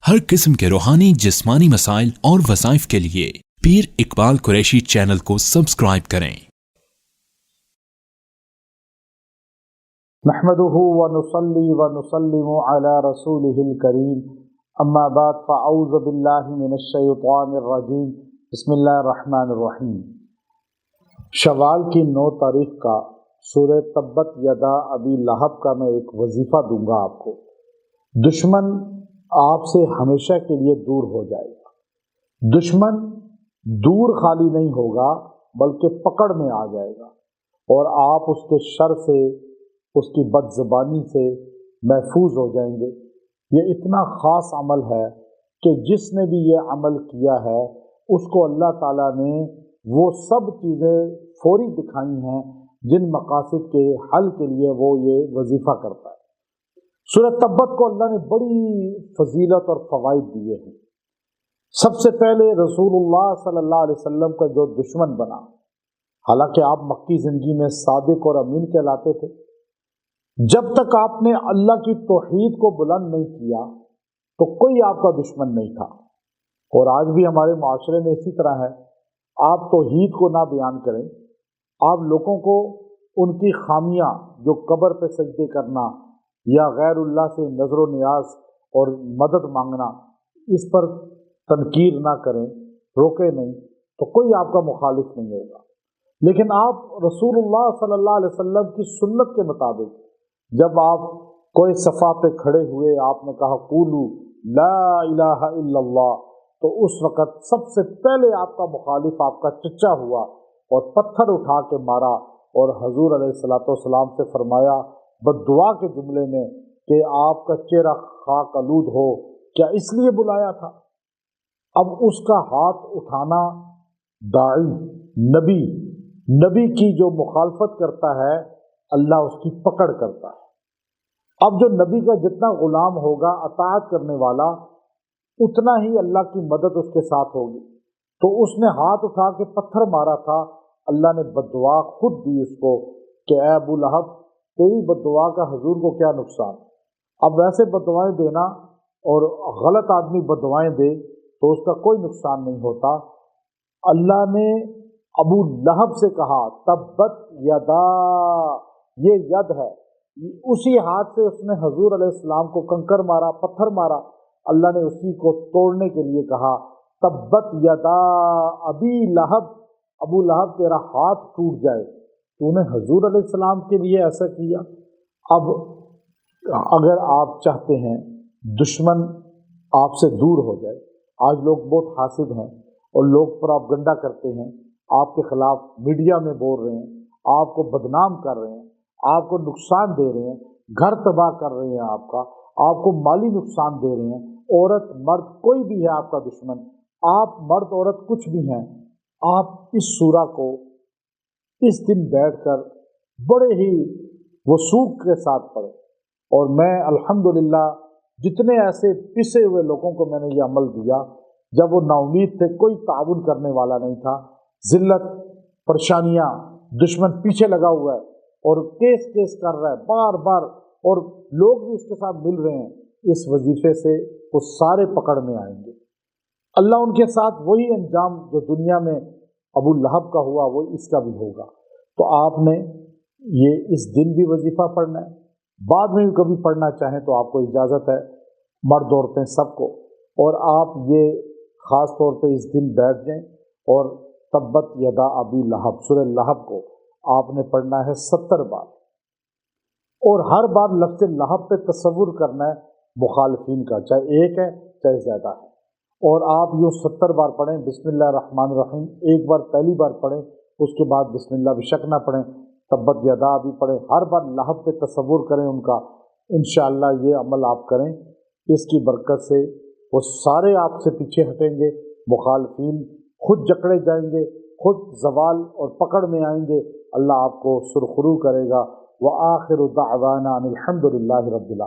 हर किस्म के रूहानी जिस्मानी मसाइल और वज़ाइफ के लिए पीर इकबाल कुरैशी चैनल को सब्सक्राइब करें। नहमदुहु व नुसल्ली व नुसल्लिमु अला रसूलिहिल करीम, अम्मा बाद फ़अऊज़ु बिल्लाहि मिनश शैतानिर रजीम, बिस्मिल्लाहिर रहमानिर रहीम। शवाल की 9 तारीख का सूरह तब्बत यदा अबी लहब का मैं एक वजीफ़ा दूंगा आपको। दुश्मन आपसे हमेशा के लिए दूर हो जाएगा। दुश्मन दूर खाली नहीं होगा बल्कि पकड़ में आ जाएगा और आप उसके शर से, उसकी बदज़बानी से महफूज हो जाएंगे। ये इतना ख़ास अमल है कि जिसने भी ये अमल किया है उसको अल्लाह ताला ने वो सब चीज़ें फौरी दिखाई हैं जिन मकासद के हल के लिए वो ये वजीफ़ा करता है। सूरह तब्बत को अल्लाह ने बड़ी फजीलत और फ़वाइद दिए हैं। सबसे पहले रसूलुल्लाह सल्लल्लाहु अलैहि वसल्लम का जो दुश्मन बना, हालांकि आप मक्की ज़िंदगी में सादिक और अमीन कहलाते थे, जब तक आपने अल्लाह की तौहीद को बुलंद नहीं किया तो कोई आपका दुश्मन नहीं था। और आज भी हमारे माशरे में इसी तरह है। आप तौहीद को ना बयान करें, आप लोगों को उनकी खामियां, जो कब्र पे सजदे करना या गैरुल्लाह से नज़र नियाज और मदद मांगना, इस पर तनकीर ना करें, रोके नहीं, तो कोई आपका मुखालिफ नहीं होगा। लेकिन आप रसूलुल्लाह सल्लल्लाहु अलैहि वसल्लम की सुन्नत के मुताबिक जब आप कोई सफ़ा पे खड़े हुए, आपने कहा कूलू ला इलाहा इल्लल्लाह, तो उस वक़्त सबसे पहले आपका मुखालिफ आपका चचा हुआ और पत्थर उठा के मारा और हजूर अलैहिस्सलातु वस्सलाम से फरमाया बद्दुआ के जुमले में कि आपका चेहरा खाक आलूद हो, क्या इसलिए बुलाया था? अब उसका हाथ उठाना दाई, नबी की जो मुखालफत करता है अल्लाह उसकी पकड़ करता है। अब जो नबी का जितना गुलाम होगा, अताअत करने वाला, उतना ही अल्लाह की मदद उसके साथ होगी। तो उसने हाथ उठा के पत्थर मारा था, अल्लाह ने बद्दुआ खुद दी उसको कि ऐ अबू लहब, तेरी बद्दुआ का हुजूर को क्या नुकसान। अब वैसे बद्दुआएं देना और गलत आदमी बद्दुआएं दे तो उसका कोई नुकसान नहीं होता। अल्लाह ने अबू लहब से कहा तब्बत यदा, ये यद है, उसी हाथ से उसने हजूर अलैहिस्सलाम को कंकर मारा, पत्थर मारा। अल्लाह ने उसी को तोड़ने के लिए कहा तब्बत यदा अबी लहब, अबू लहब तेरा हाथ टूट जाए, तूने हजूर अलैहिस्सलाम के लिए ऐसा किया। अब अगर आप चाहते हैं दुश्मन आपसे दूर हो जाए, आज लोग बहुत हासिद हैं और लोग प्रोपगंडा करते हैं, आपके खिलाफ मीडिया में बोल रहे हैं, आपको बदनाम कर रहे हैं, आपको नुकसान दे रहे हैं, घर तबाह कर रहे हैं, आपको माली नुकसान दे रहे हैं। औरत मर्द कोई भी है आपका दुश्मन, आप मर्द औरत कुछ भी हैं, आप इस सूरा को इस दिन बैठकर बड़े ही वसूख के साथ पढ़ें। और मैं अल्हम्दुलिल्लाह जितने ऐसे पिसे हुए लोगों को मैंने ये अमल दिया, जब वो नाउमीद थे, कोई ताउन करने वाला नहीं था, जिल्लत परेशानियाँ, दुश्मन पीछे लगा हुआ है और केस कर रहा है बार बार, और लोग भी उसके साथ मिल रहे हैं, इस वजीफे से वो सारे पकड़ में आएंगे। अल्लाह उनके साथ वही अंजाम जो दुनिया में अबू लहब का हुआ वो इसका भी होगा। तो आपने ये इस दिन भी वजीफ़ा पढ़ना है, बाद में भी कभी पढ़ना चाहें तो आपको इजाज़त है, मर्द औरतें सबको। और आप ये ख़ास तौर पे इस दिन बैठ जाएं और तब्बत यदा अबी लहब, सूरह लहब को आपने पढ़ना है 70 बार, और हर बार लफ्ज़ लहब पे तसव्वुर करना है मुखालिफिन का, चाहे एक है चाहे ज़्यादा है। और आप यूँ 70 बार पढ़ें बिस्मिल्लाहिर्रहमानिर्रहीम, एक बार पहली बार पढ़ें, उसके बाद बिस्मिल्लाह बेशक ना पढ़ें, तब्बत यदा भी पढ़ें, हर बार लहब पे तसव्वुर करें उनका। इंशाअल्लाह ये अमल आप करें, इसकी बरकत से वो सारे आपसे पीछे हटेंगे, मुखालिफिन खुद जकड़े जाएंगे, खुद जवाल और पकड़ में आएंगे, अल्लाह आपको सुरखरू करेगा। व आखिरु दाअवाना अनिल हम्दुलिल्लाहि रब्बिल आलमीन।